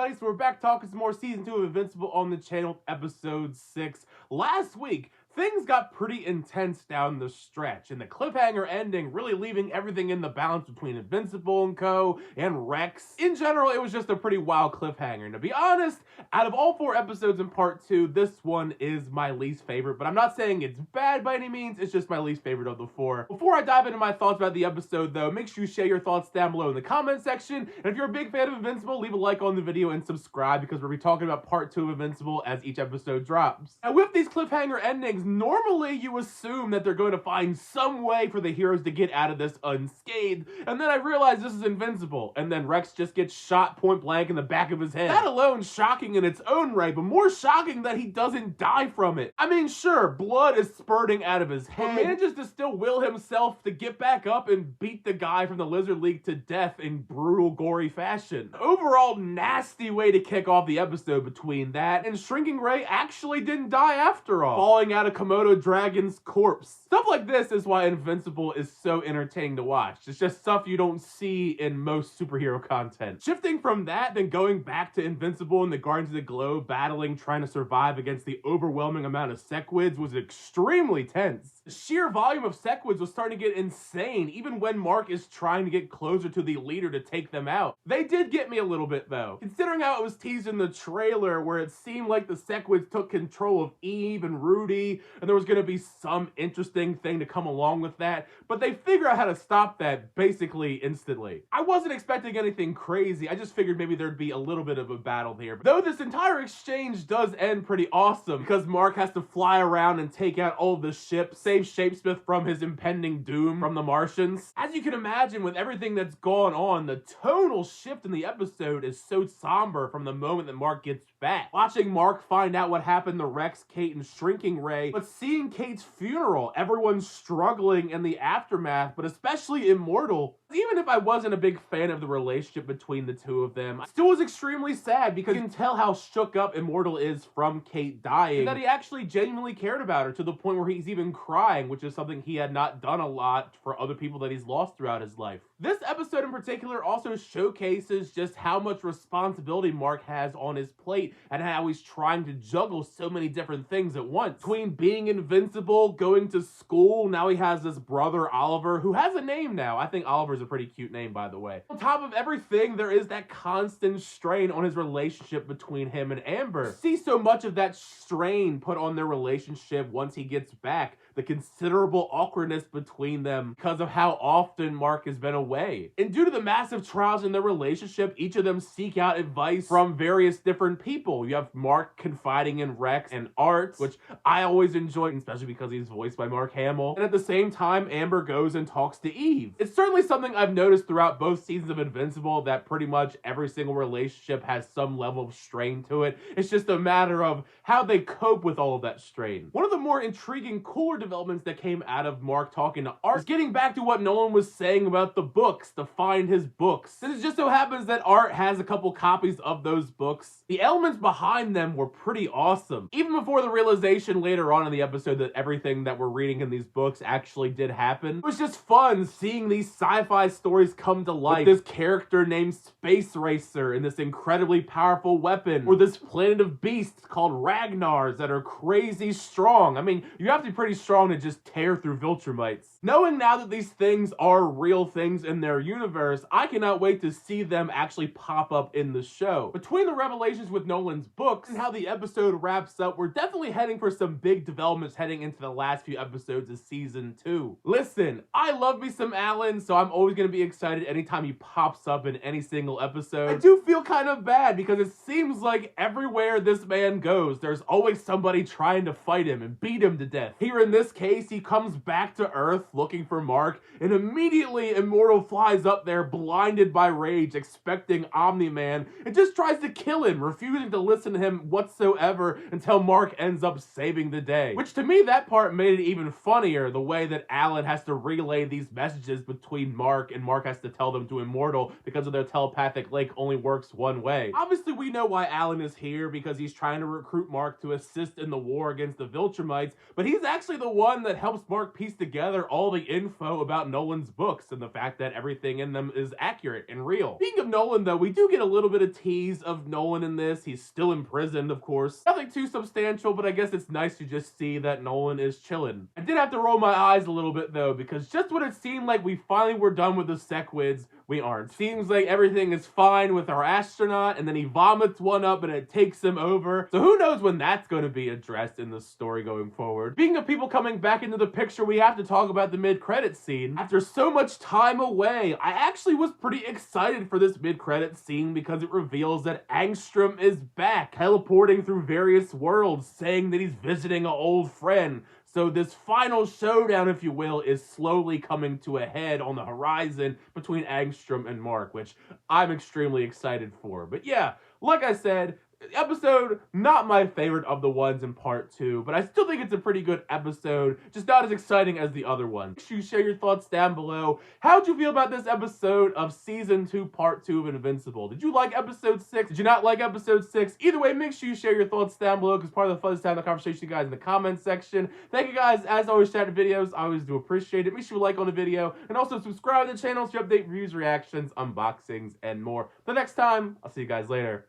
everybody, so we're back talking some more Season 2 of Invincible on the channel, Episode 6. Last week, things got pretty intense down the stretch, and the cliffhanger ending really leaving everything in the balance between Invincible and co. and Rex. In general, it was just a pretty wild cliffhanger, and to be honest, out of all 4 episodes in Part 2, this one is my least favorite, but I'm not saying it's bad by any means, it's just my least favorite of the 4. Before I dive into my thoughts about the episode, though, make sure you share your thoughts down below in the comment section, and if you're a big fan of Invincible, leave a like on the video and subscribe, because we'll be talking about Part 2 of Invincible as each episode drops. And with these cliffhanger endings, normally you assume that they're going to find some way for the heroes to get out of this unscathed, and then I realize this is Invincible, and then Rex just gets shot point blank in the back of his head. That alone shocking in its own right, but more shocking that he doesn't die from it. I mean, sure, blood is spurting out of his head, but manages to still will himself to get back up and beat the guy from the Lizard League to death in brutal, gory fashion. Overall, nasty way to kick off the episode between that and Shrinking Ray actually didn't die after all, falling out of Komodo Dragon's corpse. Stuff like this is why Invincible is so entertaining to watch. It's just stuff you don't see in most superhero content. Shifting from that, then going back to Invincible and the Guardians of the Globe battling, trying to survive against the overwhelming amount of Sequids was extremely tense. The sheer volume of Sequids was starting to get insane, even when Mark is trying to get closer to the leader to take them out. They did get me a little bit though, considering how it was teased in the trailer where it seemed like the Sequids took control of Eve and Rudy, and there was going to be some interesting thing to come along with that, but they figure out how to stop that basically instantly. I wasn't expecting anything crazy, I just figured maybe there'd be a little bit of a battle here. Though this entire exchange does end pretty awesome, because Mark has to fly around and take out all of the ships, save Shapesmith from his impending doom from the Martians. As you can imagine, with everything that's gone on, the tonal shift in the episode is so somber from the moment that Mark gets back. Watching Mark find out what happened to Rex, Kate, and Shrinking Ray, but seeing Kate's funeral, everyone's struggling in the aftermath, but especially Immortal. Even if I wasn't a big fan of the relationship between the two of them, I still was extremely sad because you can tell how shook up Immortal is from Kate dying, and that he actually genuinely cared about her to the point where he's even crying, which is something he had not done a lot for other people that he's lost throughout his life. This episode in particular also showcases just how much responsibility Mark has on his plate and how he's trying to juggle so many different things at once. Between being invincible, going to school, now he has this brother Oliver, who has a name now. I think Oliver's a pretty cute name, by the way. On top of everything, there is that constant strain on his relationship between him and Amber. You see so much of that strain put on their relationship once he gets back. The considerable awkwardness between them because of how often Mark has been away. And due to the massive trials in their relationship, each of them seek out advice from various different people. You have Mark confiding in Rex and Art, which I always enjoy, especially because he's voiced by Mark Hamill. And at the same time, Amber goes and talks to Eve. It's certainly something I've noticed throughout both seasons of Invincible, that pretty much every single relationship has some level of strain to it. It's just a matter of how they cope with all of that strain. One of the more intriguing, cooler developments that came out of Mark talking to Art is getting back to what Nolan was saying about the books, to find his books. Since it just so happens that Art has a couple copies of those books, the elements behind them were pretty awesome. Even before the realization later on in the episode that everything that we're reading in these books actually did happen, it was just fun seeing these sci-fi stories come to life. With this character named Space Racer and this incredibly powerful weapon, or this planet of beasts called Ragnars that are crazy strong. I mean, you have to be pretty strong to just tear through Viltrumites. Knowing now that these things are real things in their universe, I cannot wait to see them actually pop up in the show. Between the revelations with Nolan's books and how the episode wraps up, we're definitely heading for some big developments heading into the last few episodes of Season 2. Listen, I love me some Allan, so I'm always going to be excited anytime he pops up in any single episode. I do feel kind of bad because it seems like everywhere this man goes, there's always somebody trying to fight him and beat him to death. Here in this case, he comes back to Earth looking for Mark, and immediately Immortal flies up there blinded by rage, expecting Omni-Man, and just tries to kill him, refusing to listen to him whatsoever until Mark ends up saving the day. Which to me, that part made it even funnier, the way that Allan has to relay these messages between Mark, and Mark has to tell them to Immortal because of their telepathic link only works one way. Obviously, we know why Allan is here, because he's trying to recruit Mark to assist in the war against the Viltrumites, but he's actually the the one that helps Mark piece together all the info about Nolan's books and the fact that everything in them is accurate and real. Speaking of Nolan, though, we do get a little bit of tease of Nolan in this. He's still imprisoned, of course. Nothing too substantial, but I guess it's nice to just see that Nolan is chilling. I did have to roll my eyes a little bit, though, because just when it seemed like we finally were done with the sequids, we aren't. Seems like everything is fine with our astronaut, and then he vomits one up and it takes him over. So who knows when that's going to be addressed in the story going forward. Speaking of people coming back into the picture, we have to talk about the mid-credits scene. After so much time away, I actually was pretty excited for this mid-credits scene because it reveals that Angstrom is back, teleporting through various worlds, saying that he's visiting an old friend. So this final showdown, if you will, is slowly coming to a head on the horizon between Angstrom and Mark, which I'm extremely excited for. But yeah, like I said, episode, not my favorite of the ones in part 2, but I still think it's a pretty good episode, just not as exciting as the other one. Make sure you share your thoughts down below. How'd you feel about this episode of Season 2, Part 2 of Invincible? Did you like episode 6? Did you not like episode 6? Either way, make sure you share your thoughts down below, because part of the fun is to have the conversation you guys in the comments section. Thank you guys, as always, chatting videos. I always do appreciate it. Make sure you like on the video, and also subscribe to the channel to update reviews, reactions, unboxings, and more. The next time, I'll see you guys later.